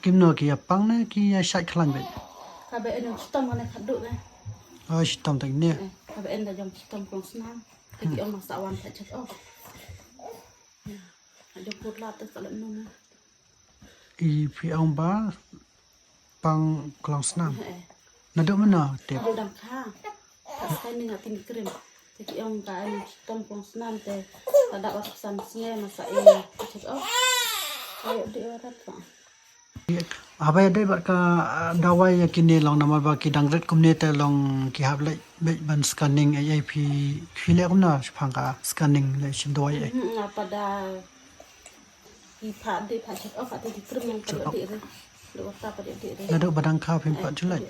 Kim no ki apang na ki shai khlang be. Kabe en stom kan khaduk na. Shitam tak ne. Kabe en da jom stom kong snam. Ki on masa wan tak chat off. Ada putla tu kalau nung. I pi ong ba pang klong snam. Naduk mana te. Ada dam kha. Tak sekali ni ngatin krim. Ki on ka en stom kong snam te ada watasan sia masa ini chat off. Ayo dia rat pa. Abai dai ba ka dawai ya kini long namal ba ki dangret kumne te long ki hab le ban scanning AIP khile kumna phang ka scanning le sim dawai ai. Pada ipa de pa chat off ati krim yang pada de re. Lo ta pada de re. Naduk badang kha phim pa julai.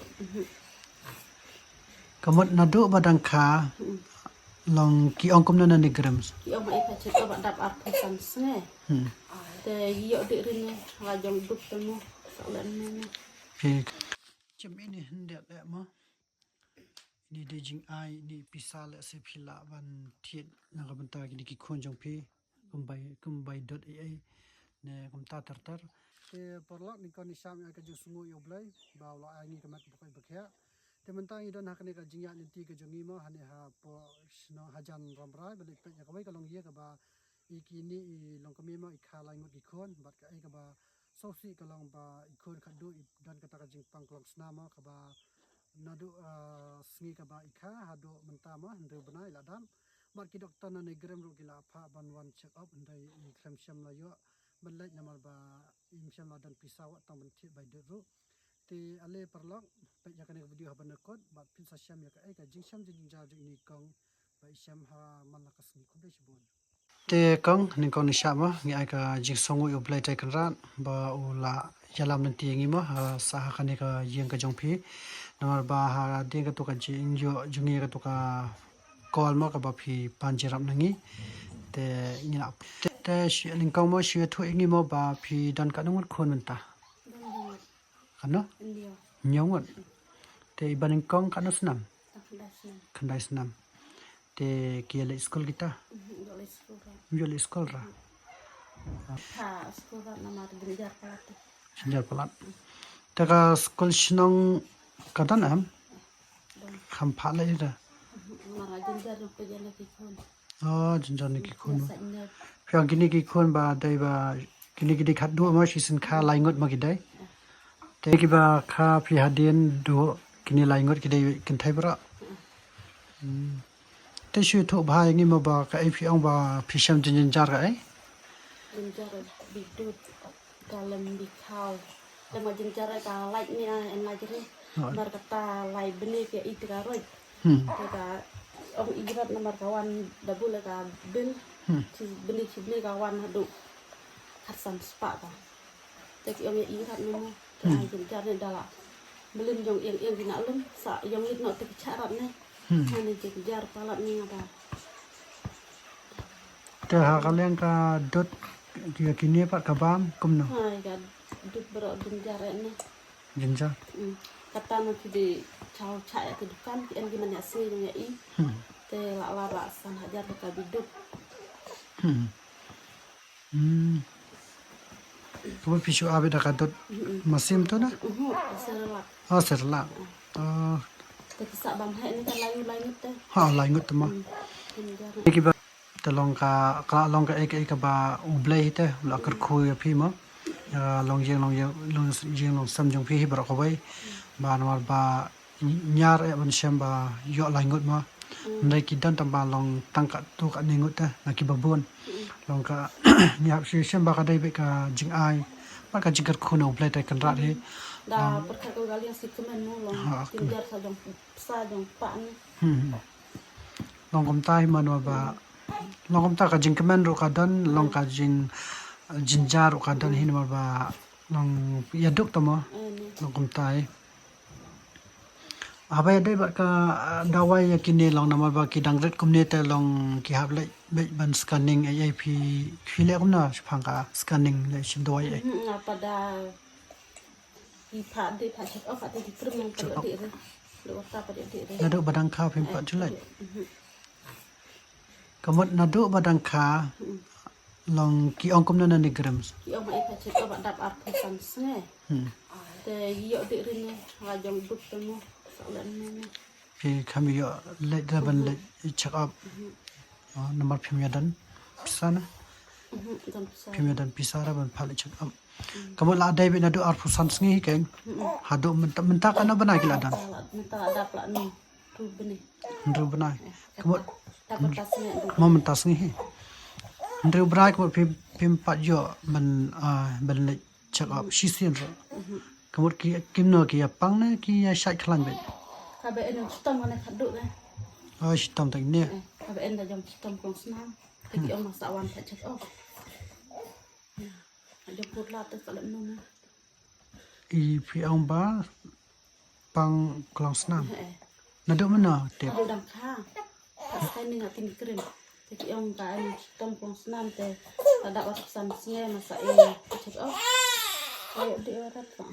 Kamot naduk badang kha long ki ong kumna na ni grams. Ki ong mai pa chat off dap ap sam sme. Te yo de re ne ha jong dup temu. Pi chem ini hendak le ma ni de jing ai ni pisal se phila ban thiet na ka banta ki khon jong pi kumbai .ai ne kumta tar te porlak ni kon isam ya ka ju sungu yo blai ba la ai ni ka mak pakai bakya te mentang i don hakne ka jingya ni ti ka jongi ma hane ha po sno hajan ramrai balik pe ya ka bai ka long ye ka ba ikini long kami ma ikha lai ngot ki khon bat ka ai ka ba sosi ka long ba ikhon khadu dan kata ka jing pang klong snama ka ba nadu sngi ka ba ikha hadu mentama ndu banai ladam bat ki doktor na negrem ru gila pha ban wan check up ndai klem sham la yo balai namal ba im sham la dan pisawa tam ban thi bai de ru te ale parlok pe ya kan video ha ban kod bat pin sa sham ya ka ai ka jing sham jing ja jing ni kong ba sham ha man la ka sngi ko dai shibon te kong ni kong ni shama ngi ai ka jing songu yo blai tai kan ran ba ula yalam nan ti ngi ma sa ha kan ka yeng ka jong phi namar ba ha de ka to ka jing yo jungi ka to ka call ma ka ba phi panjiram nangi te ni na te shi ling kong mo shi thu ngi mo ba phi dan ka ngot khon man ta kan no nyong te ibaning kong kan snam khandai snam te kiele school kita Joli sekolah ra. Ha, sekolah nama Jenjar Palat. Jenjar Palat. Taka sekolah sinong katan am. Khampa la ida. Mara Jenjar rupa jana ki khon. Jenjar ni ki khon. Phang kini ki khon ba dai ba kini ki khat du ma shi sin kha lai ngot ma ki dai. Te ki ba kha phi hadien du kini lai ngot ki dai kin thai bra. Te shu tho bhai ngi ma ba ka ai phi ong ba phi sham jin jar ka ai Jenjar bidut dalam bikau lama jenjar ka like ni en lagi ni mar kata lai beni ke itu ka roi ka ong igrat nomor kawan dabul ka bil si beni kawan hadu kharsam spa ka te ki ong igrat nomo ka jenjar ni dala belum jong yang dina lum sa jong lit no te charat ni Hani Jenjar Palat ni ada. Te ha kalian ka dot dia kini pak kabam kumno. Hai ka dut bro Jenjar ni. Jenjar. Kata nanti di caw cak ke dukan ki en gimana sih nya i. Te la san hajar ka bidut. Kau pisu abe dak dot masim tu na? Serlak. Serlak. Tekisa bam hai ni kan layu teh. Lai ngut ma. Iki ba talong ka long ka ek ka ba ublai te la kar khu ya phi ma. Long jeng sam jong phi bra ko bai. Ba normal ba nyar e ban sham ba yo lai ngut ma. Ndai ki dan tam ba long tang ka tu ka ni ngut ta na ki ba bon. Long ka nyap shi sham ba ka dai be ka jing ai. Ba ka jing kar khu no ublai te kan ra he. Da perkara kau kali yang sikumen mulong Jenjar sa jong pa ni. Long kom tai man ba long kom ta ka jing kemen ro ka dan long ka jing jinjar ro ka dan hin ba long yaduk ta mo long kom tai abai dai ba ka dawai ya kini long namal ba ki dangret kumne te long ki hab le ban scanning AIP khile kumna phang ka scanning le sim dawai ai pada ipa de pa chat off ati krim yang pada de re. Lo ta pada de re. Naduk badang kha phim pa julai. Kamot naduk badang kha ลองกี่องกมนั่นนี่กรัม ki om ai pha che ko ba dap ar pha sam snge te yo de rin ha jam duk te mo sa lan ne พี่คำอยู่เลยดับเลยเช็คอัพนัมเบอร์พิมพ์ดันพิซซ่านะ jam sa พิมพ์ดันพิซซ่าระบันพาเลยเช็คอัพก็บอกลาได้เป็นนัดอาร์ฟูซันส์งี้แกงหาดูมันตากันนะบันไดกิลาดัน minta dap la ni tu bene รูบันไดก็บอก dap tas ne du มันตาสงี้รูบันไดก็บอกพิมพ์ปัดย่อมันเลยเช็คอัพชิซินร์ก็บอกกิมโนกี้ปังนะกี้ใช้คลังเป็น ka be en stom ne khadu ne ชิตามตั้งเนี่ย ka be en da jam stom kong snam te ki om sa wan pha che off jam put la te sa lan no ne อีพี่องบ้าปังกลองสนามนัดดูมันนะเต็ม du dam kha pas kai ni ngatin krim te ki om ka en stom kong snam te ka da wat sam snge ma sa e che off ay de rat pa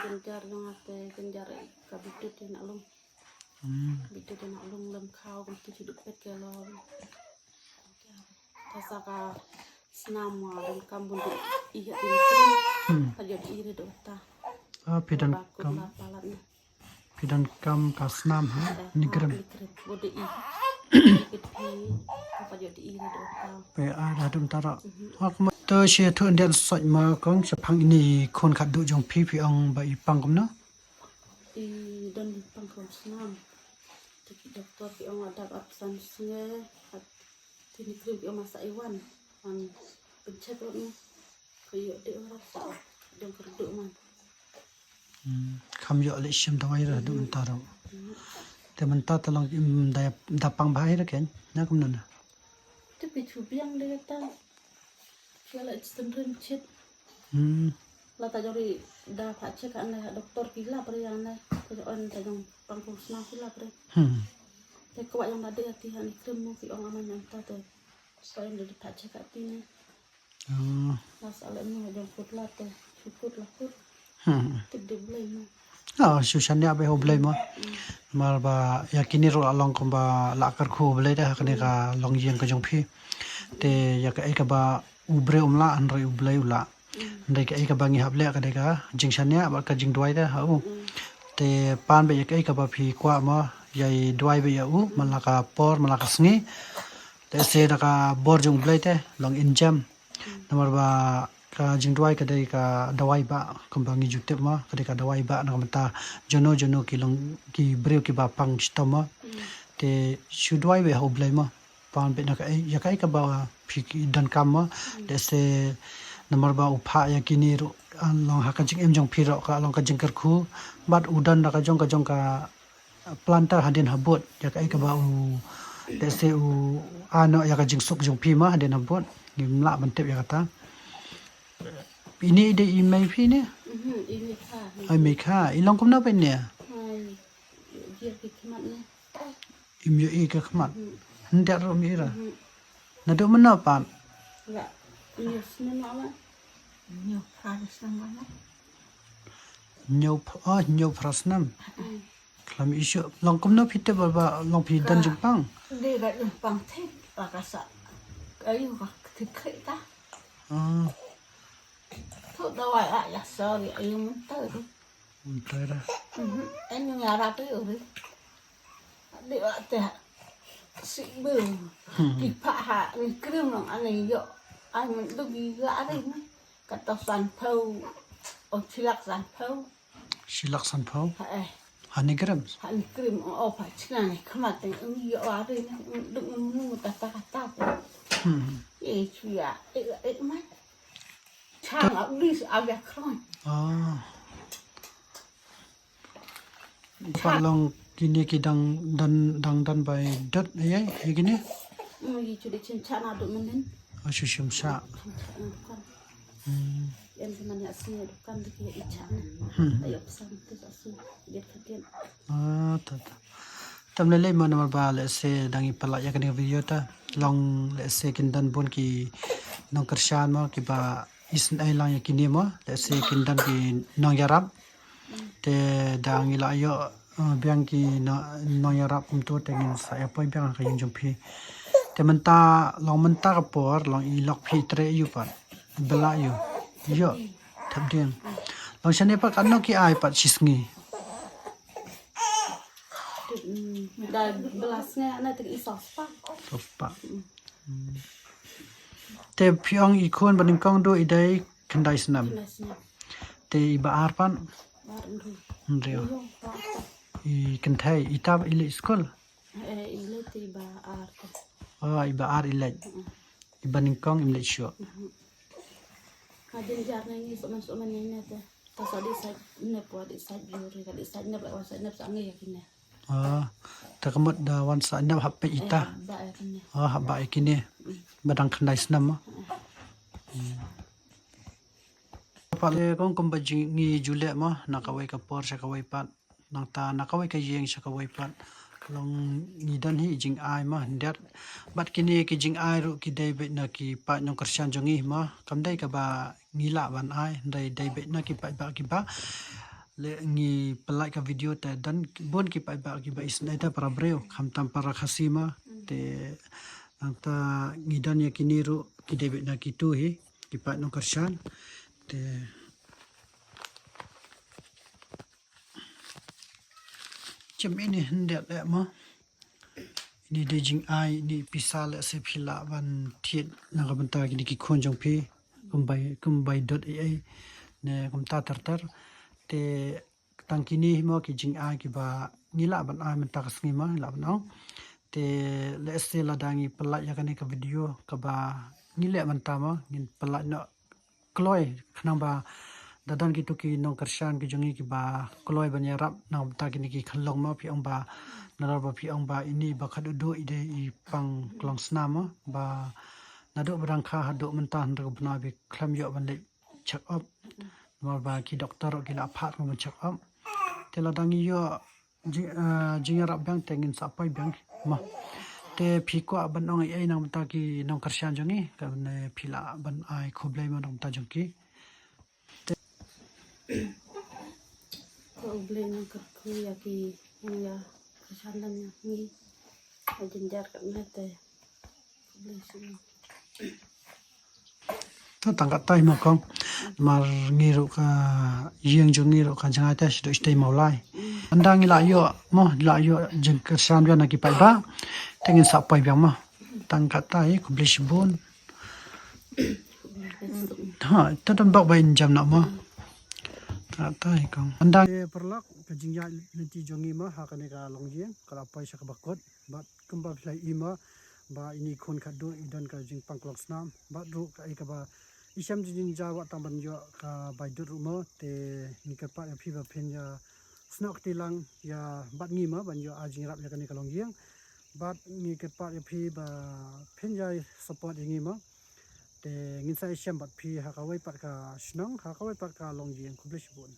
genjar dong ate genjar kabitut na lum bitut na lum lam khao ko ti hidup pet ke lo tasaka snam wa dan kambun di iya tin krim pajo di ire do ta พี่ดัน bakut la palat ni พี่ดันกำกับสนามฮะนี่กรัม krim bode i ikit pi pajo di ire do ta ไปอาดุมตาระฮอกมาเตอเชียทุนเดียนสดมาของจะพังนี่คนขัดดูจงพี่องไปปังกันเนาะ i dan pangkong snam tiki doktor ki ong ada absen singe tini krim ki ong masa iwan an pencet ni kayo de ora sa dong kerdu man คำเยอะเลยชิมตัวไว้ระดุมตาระแต่มันตาตะลองได้ดับปังบายแล้วแกนนะคุณนั่น tapi chu biang de ta kala istendren chet อืม la ta jori da pha cek an doktor ki la pre yang na ta on ta jong pangkong snam ki la pre te ko yang da de ati han krim mo ki ong aman yang ta te so en de pha cek ati ni อ๋อ la sala ni jong put la te put la put tip de blay mo อ๋อชูชันเนี่ยไปโฮบเลยมั้งมาบ่อยากกินนี่รอลองกับบ่ละกระคูบเลยได้คันนี้ก็ลองเยียงกับจงพี่แต่อยากไอ้กับบ่อุเบรอุมละอันไรอุเบลอุละได้ก็ไอ้กับบ่งี้ฮับเลยก็ได้ก็จิงชันเนี่ยบ่ก็จิงด้วยได้ฮะแต่ปานไปอยากไอ้กับบ่พี่กว่ามาใหญ่ด้วยไปอยู่มันละก็ปอร์มันละก็สงี้แต่เสดก็บอร์จงเบลได้ลองอินจัมนำบ่ka jing dwai ka dai ka dawai ba kambang ju tep ma ka dai ka dawai ba na mata jono ki long ki breu ki ba pang stoma te shu dwai be ho blai ma pan be na ka ya kai ka ba phi ki dan kam ma de se number ba upha ya ki ni ro long ha ka jing em jong phi ro ka long ka jing kar khu bat udan na ka jong ka planter hadin habot ya kai ka ba u de se u ano ya ka jing suk jong phi ma hadin habot ngimla ban tep ya kata ini ide emailพี่เนี่ย ini kha ไอ้ไม่ค่าอีลองกุมนาเป็นเนี่ย hai dia ki kmat ne อิมอยู่อีกขมัดหันเดรมีระนาดูมันน่าปาน la ni sne ma ma ni kha sne ma ma เนียวพรัสนัมคลามอิชุลองกุมนาพิเตบบ่ลองพิดันจุปัง de ga pang the pa ka sa ai ka thik khai ta อ๋อ thuốc đâu ai lại là sơ thì ai muốn tới đi มันตายละ em nhà ra tới rồi đi đi lại thì sĩ bự kịp phạ hạ mình kêu rằng anh này dọ anh mình đâu đi gã đi nữa cả tàu sàn thâu ở chỉ lạc sàn thâu ชิลักสันพาว hả ฮันนี่กรัม hắn kêu ở phải chứ này không mà tình ứng dọ á đi đừng mua ta ta ta vậy chị à ấy mấy chàng ở đi áo đẹp không อ๋อปาลองกินนี่กิดันไปดัดไอ้กินนี่ mình chỉ để trên chăn nào được mình đến อาชุชิมชา em thì mình sẽ dukan di kia ican ayo pesan tu asu dia katian อ๋อตะตำเลยมันมาบาเลเซดังอีปลายกันในวิดีโอตาลองเลเซกินดันบนกีน้องกระชานมากีบาอิสไอลังยากินนี่มาเลเซกินดันกีน้องยารับแต่ดังอีละยอ biang ki no yarap untuk tengin saya poi biang ka yung jumpi te menta long menta ka por long I lok phi tre yu pat bela yu yo thap ding long shane pa kan no ki ai pat chisngi dah belasnya na tik isos pa pa te phiong I khon baning kong do idai khandai snam belasnya te iba ar pan baru nrio yo pa I kenthai itab ile school ile tiba art iba ar ile iba ning kong imle syo kadin jar nang suman ini ta ta di sa ne po di sa juri ka di sa ne ba sa ne sa ngi yakine takamot da wan sa na happe ita ba yakine ba ikine badang khandai snam pale kong kumbaji ngi jule ma nakawai ka por sa kawai pat nang ta nakawai ka yeng sa kawai pat long ni dan hi jing ai ma ndat bat kini ki jing ai ru ki dai be na ki pa nyong kersian jongi ma kam dai ka ba ngila ban ai dai be na ki pa ba ki ba le ngi pelai ka video ta dan bon ki pa ba ki ba isna ta para breu kham tam para khasima te nang ta ngi dan ya kini ru ki dai be na ki tu hi ki pa nyong kersian te chem ini hendak le ma ini de jing ai ni pisal se phila ban thiet na ga ban ta ki khon jong phi kumbai.ai ne kumta tar te tangkini mo ki jing ai ki ba nila ban ai man ta kasngi ma la ban te le se la dangi pelak ya kan ka video ka ba nile man ta ma ngin pelak no kloi khnang ba dadan ki tuki nong kershan ki jongi ki ba kloi ban yarap nang ta ki ki khalong ma phi ong ba nalar ba phi ong ba ini ba khadu do ide I pang klong snama ba nado barang kha hado menta han ro bna bi khlam yo ban le check up mar ba ki doktor ki la phat mo check up te la dangi yo jing yarap bang tengin sa pai bang ma te phi ko ban ong ai nang ta ki nong kershan jongi ka ne phila ban ai khoblai ma nong ta jong ki ko beli nang kerku ya ki ya kesandan ni jenjar kat mete beli semua ta tangkat tai ma kong mar ngiru ka yeng jong ngiru kan jangai ta sido stay maulai andang ila yo mo la yo jeng kersam ya naki pai ba tengin sa pai biang ma tangkat tai ku beli sibun ta tam bak bain jam na ma ta tai kong andang perlak ka jingya lenti jongi ma ha kan ka longjeng kala pai sa ka bakot bat kumba plai ima ba ini khon khadu idan ka jing pangklok snam ba ru ka ka ba isam jin jawa tamban yo ka bai dur mo te ni ka pa phi ba phen ya snok tilang ya bat ngi ma ban yo ajing rap ya kan ka longjeng bat ni ka pa phi ba phen ya support ngi ma te ngin sai sham bat phi ha ka wai pat ka snong ha ka wai pat ka longjeng ku ble sibun